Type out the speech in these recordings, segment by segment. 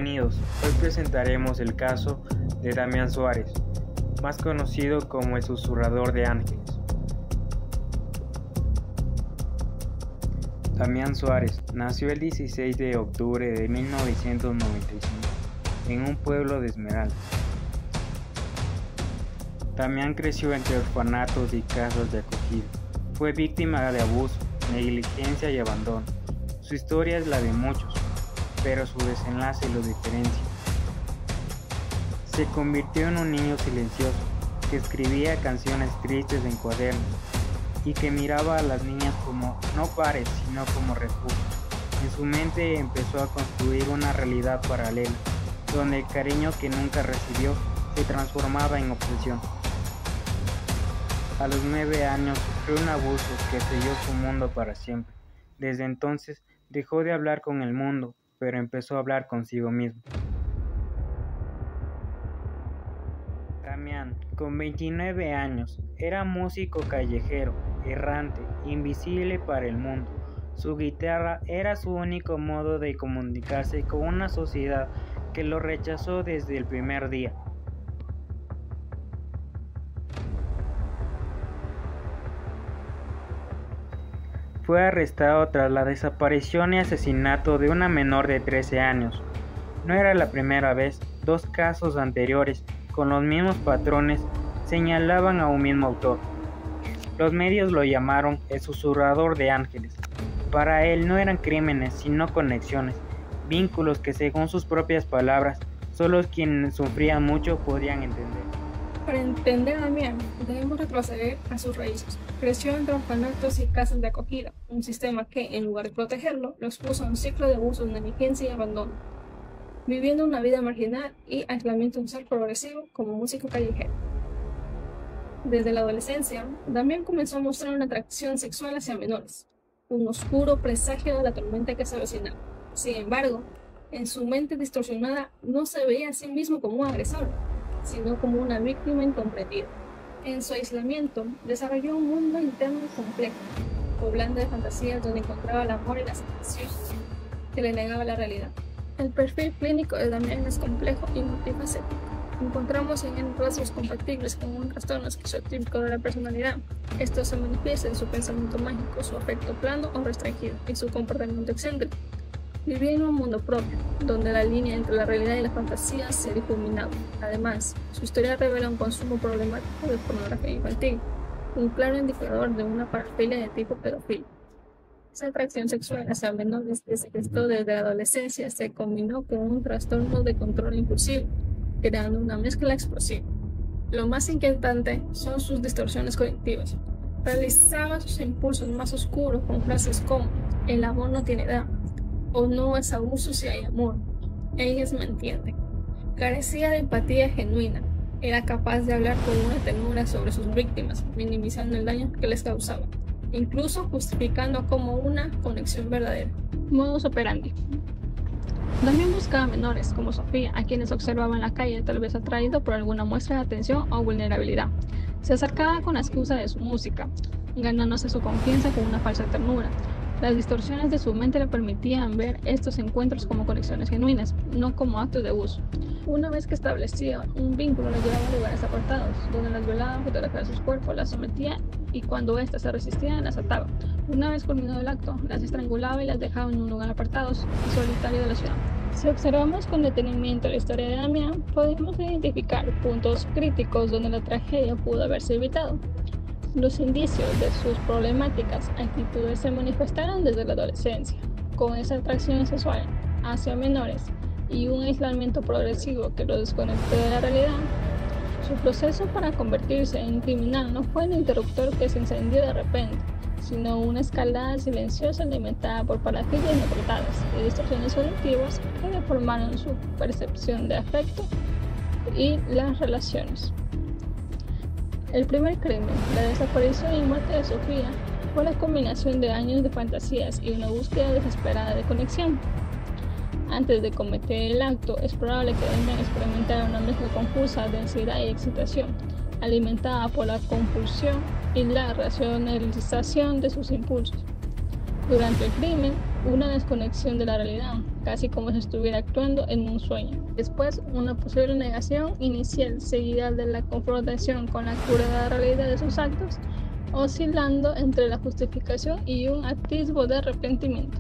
Bienvenidos, hoy presentaremos el caso de Damián Suárez, más conocido como el Susurrador de Ángeles. Damián Suárez nació el 16 de octubre de 1995 en un pueblo de Esmeraldas. Damián creció entre orfanatos y casas de acogida. Fue víctima de abuso, negligencia y abandono. Su historia es la de muchos, pero su desenlace lo diferencia. Se convirtió en un niño silencioso, que escribía canciones tristes en cuadernos y que miraba a las niñas como no pares, sino como refugio. En su mente empezó a construir una realidad paralela, donde el cariño que nunca recibió se transformaba en obsesión. A los 9 años sufrió un abuso que selló su mundo para siempre. Desde entonces dejó de hablar con el mundo, pero empezó a hablar consigo mismo. Damián, con 29 años, era músico callejero, errante, invisible para el mundo. Su guitarra era su único modo de comunicarse con una sociedad que lo rechazó desde el primer día. Fue arrestado tras la desaparición y asesinato de una menor de 13 años. No era la primera vez. 2 casos anteriores, con los mismos patrones, señalaban a un mismo autor. Los medios lo llamaron el Susurrador de Ángeles. Para él no eran crímenes, sino conexiones, vínculos que, según sus propias palabras, solo quienes sufrían mucho podían entender. Para entender a Damián, debemos retroceder a sus raíces. Creció entre orfanatos y casas de acogida, un sistema que, en lugar de protegerlo, lo expuso a un ciclo de abuso, negligencia y abandono, viviendo una vida marginal y aislamiento social progresivo como músico callejero. Desde la adolescencia, Damián comenzó a mostrar una atracción sexual hacia menores, un oscuro presagio de la tormenta que se avecinaba. Sin embargo, en su mente distorsionada no se veía a sí mismo como un agresor, sino como una víctima incomprendida. En su aislamiento, desarrolló un mundo interno complejo, poblando de fantasías donde encontraba el amor y la aceptación que le negaba la realidad. El perfil clínico de Damián es complejo y multifacético. Encontramos en él rasgos compatibles con un trastorno esquizotípico de la personalidad. Esto se manifiesta en su pensamiento mágico, su afecto plano o restringido y su comportamiento excéntrico. Vivía en un mundo propio, donde la línea entre la realidad y la fantasía se difuminaba. Además, su historia revela un consumo problemático de pornografía infantil, un claro indicador de una parafilia de tipo pedófilo. Esa atracción sexual hacia menores que se gestó desde la adolescencia se combinó con un trastorno de control impulsivo, creando una mezcla explosiva. Lo más inquietante son sus distorsiones cognitivas. Realizaba sus impulsos más oscuros con frases como «el amor no tiene edad», o no es abuso si hay amor, ellas me entienden. Carecía de empatía genuina, era capaz de hablar con una ternura sobre sus víctimas, minimizando el daño que les causaba, incluso justificando como una conexión verdadera. Modus operandi. Damián buscaba menores como Sofía, a quienes observaba en la calle, tal vez atraído por alguna muestra de atención o vulnerabilidad. Se acercaba con la excusa de su música, ganándose su confianza con una falsa ternura. Las distorsiones de su mente le permitían ver estos encuentros como conexiones genuinas, no como actos de abuso. Una vez que establecía un vínculo, la llevaba a lugares apartados, donde las velaba, fotografiaba sus cuerpos, las sometía y cuando éstas se resistían, las ataba. Una vez culminado el acto, las estrangulaba y las dejaba en un lugar apartado y solitario de la ciudad. Si observamos con detenimiento la historia de Damián, podemos identificar puntos críticos donde la tragedia pudo haberse evitado. Los indicios de sus problemáticas actitudes se manifestaron desde la adolescencia, con esa atracción sexual hacia menores y un aislamiento progresivo que lo desconectó de la realidad. Su proceso para convertirse en criminal no fue un interruptor que se encendió de repente, sino una escalada silenciosa alimentada por parafilias no tratadas y distorsiones cognitivas que deformaron su percepción de afecto y las relaciones. El primer crimen, la desaparición y muerte de Sofía, fue la combinación de años de fantasías y una búsqueda desesperada de conexión. Antes de cometer el acto, es probable que Damián experimentara una mezcla confusa de ansiedad y excitación, alimentada por la compulsión y la racionalización de sus impulsos. Durante el crimen, una desconexión de la realidad casi como si estuviera actuando en un sueño. Después, una posible negación inicial seguida de la confrontación con la cruda realidad de sus actos, oscilando entre la justificación y un atisbo de arrepentimiento.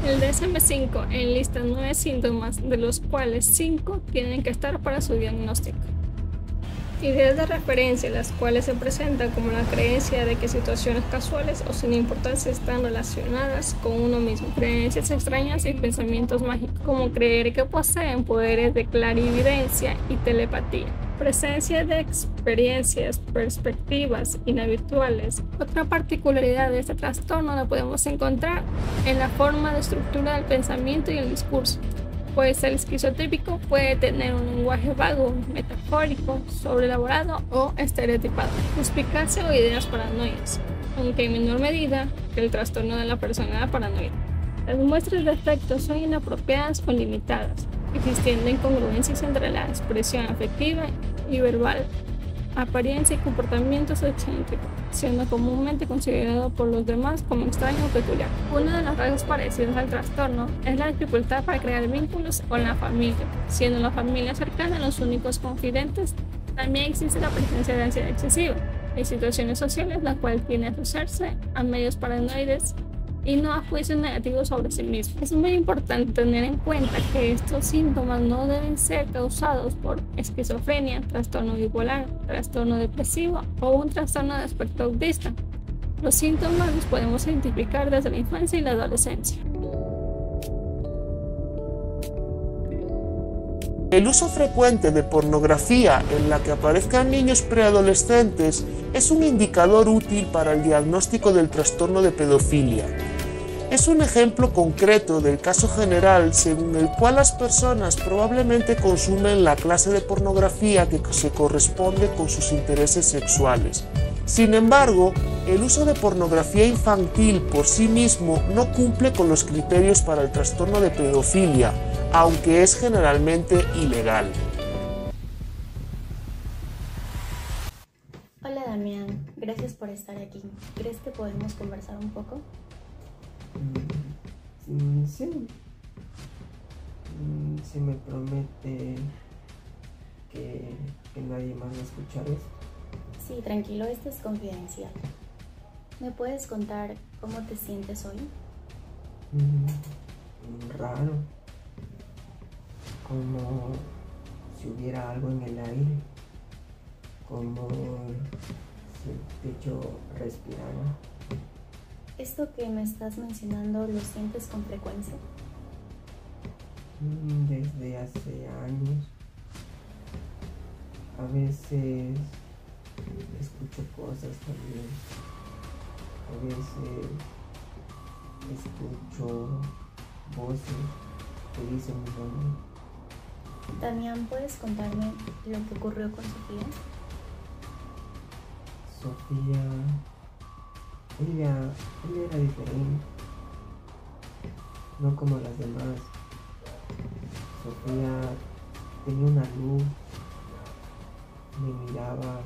El DSM-5 enlista 9 síntomas, de los cuales 5 tienen que estar para su diagnóstico. Ideas de referencia, las cuales se presentan como la creencia de que situaciones casuales o sin importancia están relacionadas con uno mismo. Creencias extrañas y pensamientos mágicos, como creer que poseen poderes de clarividencia y telepatía. Presencia de experiencias, perspectivas inhabituales. Otra particularidad de este trastorno la podemos encontrar en la forma de estructura del pensamiento y el discurso. Pues el esquizotípico puede tener un lenguaje vago, metafórico, sobreelaborado o estereotipado, suspicacia o ideas paranoicas, aunque en menor medida que el trastorno de la personalidad paranoide. Las muestras de afecto son inapropiadas o limitadas, existiendo incongruencias entre la expresión afectiva y verbal, apariencia y comportamientos excéntricos, siendo comúnmente considerado por los demás como extraño o peculiar. Uno de los rasgos parecidos al trastorno es la dificultad para crear vínculos con la familia, siendo la familia cercana los únicos confidentes. También existe la presencia de ansiedad excesiva en situaciones sociales, la cual tiende a asociarse a medios paranoides y no a juicios negativos sobre sí mismo. Es muy importante tener en cuenta que estos síntomas no deben ser causados por esquizofrenia, trastorno bipolar, trastorno depresivo o un trastorno de espectro autista. Los síntomas los podemos identificar desde la infancia y la adolescencia. El uso frecuente de pornografía en la que aparezcan niños preadolescentes es un indicador útil para el diagnóstico del trastorno de pedofilia. Es un ejemplo concreto del caso general según el cual las personas probablemente consumen la clase de pornografía que se corresponde con sus intereses sexuales. Sin embargo, el uso de pornografía infantil por sí mismo no cumple con los criterios para el trastorno de pedofilia, aunque es generalmente ilegal. Hola Damián, gracias por estar aquí. ¿Crees que podemos conversar un poco? Sí. Si me promete que nadie más va a escuchar esto. Sí, tranquilo, esto es confidencial. ¿Me puedes contar cómo te sientes hoy? Raro. Como si hubiera algo en el aire. Como si el techo respirara. ¿Esto que me estás mencionando lo sientes con frecuencia? Desde hace años. A veces escucho cosas también. A veces escucho voces que dicen mi nombre. Damián, ¿puedes contarme lo que ocurrió con Sofía? Sofía, ella era diferente, no como las demás. Sofía tenía una luz, me miraba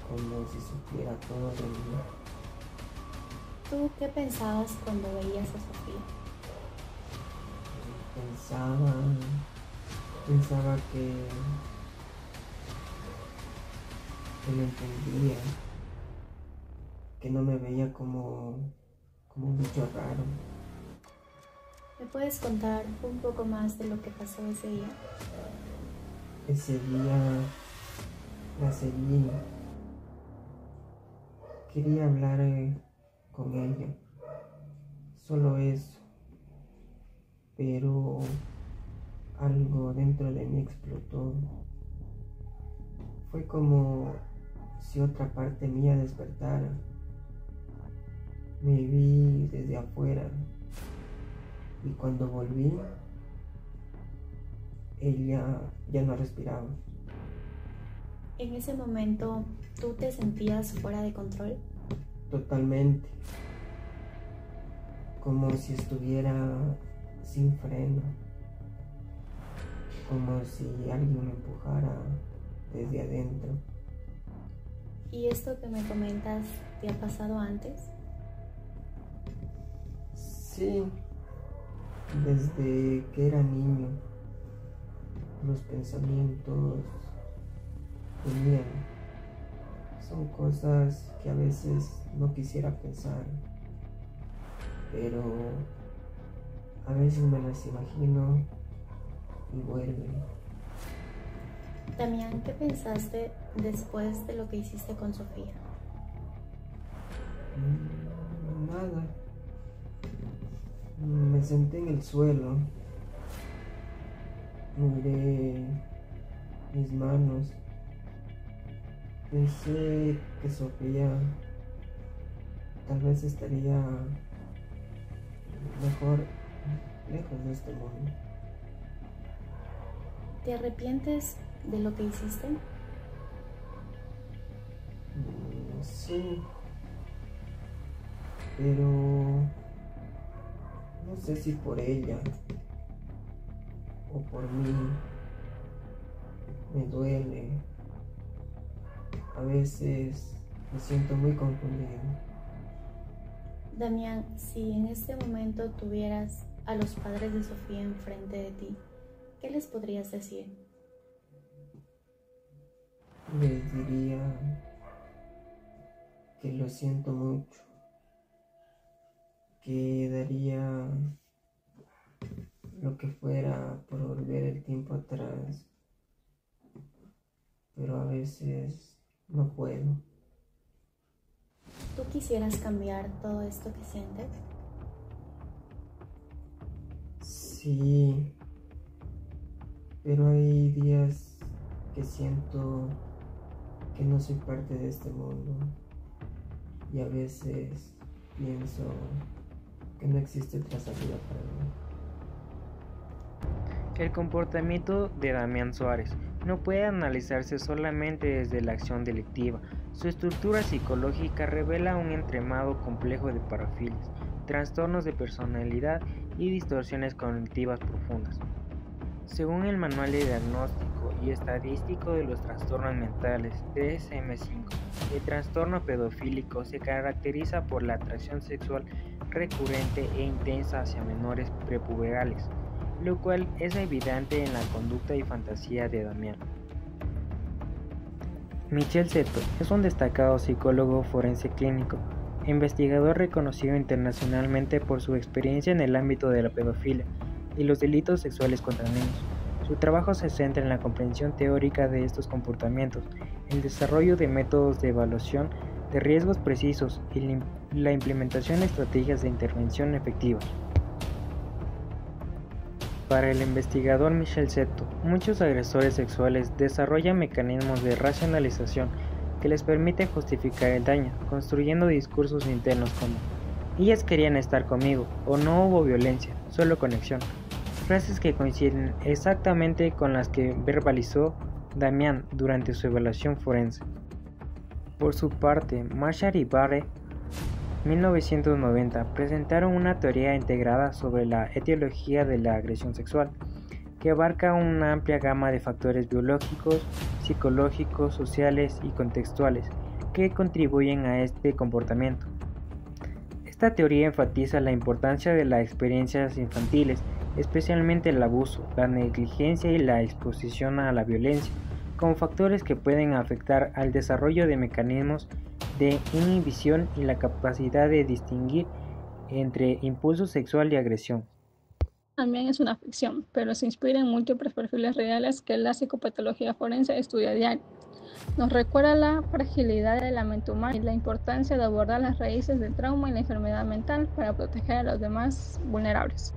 como si supiera todo de mí. ¿Tú qué pensabas cuando veías a Sofía? Pensaba que no entendía, que no me veía como un bicho raro. ¿Me puedes contar un poco más de lo que pasó ese día? Ese día la seguí. Quería hablar con ella, solo eso. Pero algo dentro de mí explotó. Fue como si otra parte mía despertara. Me vi desde afuera y cuando volví, ella ya no respiraba. En ese momento, ¿tú te sentías fuera de control? Totalmente. Como si estuviera sin freno. Como si alguien me empujara desde adentro. ¿Y esto que me comentas te ha pasado antes? Sí, desde que era niño, los pensamientos venían. Son cosas que a veces no quisiera pensar, pero a veces me las imagino y vuelven. Damián, ¿qué pensaste después de lo que hiciste con Sofía? Nada. Me senté en el suelo, miré mis manos, pensé que Sofía tal vez estaría mejor lejos de este mundo. ¿Te arrepientes de lo que hiciste? Sí, pero no sé si por ella o por mí. Me duele. A veces me siento muy confundido. Damián, si en este momento tuvieras a los padres de Sofía enfrente de ti, ¿qué les podrías decir? Les diría que lo siento mucho, que daría lo que fuera por volver el tiempo atrás, pero a veces no puedo. ¿Tú quisieras cambiar todo esto que sientes? Sí, pero hay días que siento que no soy parte de este mundo y a veces pienso que no existe otra salida para mí. El comportamiento de Damián Suárez no puede analizarse solamente desde la acción delictiva. Su estructura psicológica revela un entramado complejo de parafilias, trastornos de personalidad y distorsiones cognitivas profundas. Según el Manual de Diagnóstico y Estadístico de los Trastornos Mentales DSM-5, el trastorno pedofílico se caracteriza por la atracción sexual recurrente e intensa hacia menores prepuberales, lo cual es evidente en la conducta y fantasía de Damián. Michel Seto es un destacado psicólogo forense clínico, investigador reconocido internacionalmente por su experiencia en el ámbito de la pedofilia y los delitos sexuales contra niños. Su trabajo se centra en la comprensión teórica de estos comportamientos, el desarrollo de métodos de evaluación de riesgos precisos y la implementación de estrategias de intervención efectivas. Para el investigador Michel Seto, muchos agresores sexuales desarrollan mecanismos de racionalización que les permiten justificar el daño, construyendo discursos internos como "ellas querían estar conmigo" o "no hubo violencia, solo conexión", frases que coinciden exactamente con las que verbalizó Damián durante su evaluación forense. Por su parte, Marshall y Barre, 1990, presentaron una teoría integrada sobre la etiología de la agresión sexual, que abarca una amplia gama de factores biológicos, psicológicos, sociales y contextuales que contribuyen a este comportamiento. Esta teoría enfatiza la importancia de las experiencias infantiles, especialmente el abuso, la negligencia y la exposición a la violencia, como factores que pueden afectar al desarrollo de mecanismos de inhibición y la capacidad de distinguir entre impulso sexual y agresión. También es una ficción, pero se inspira en múltiples perfiles reales que la psicopatología forense estudia a diario. Nos recuerda la fragilidad de la mente humana y la importancia de abordar las raíces del trauma y la enfermedad mental para proteger a los demás vulnerables.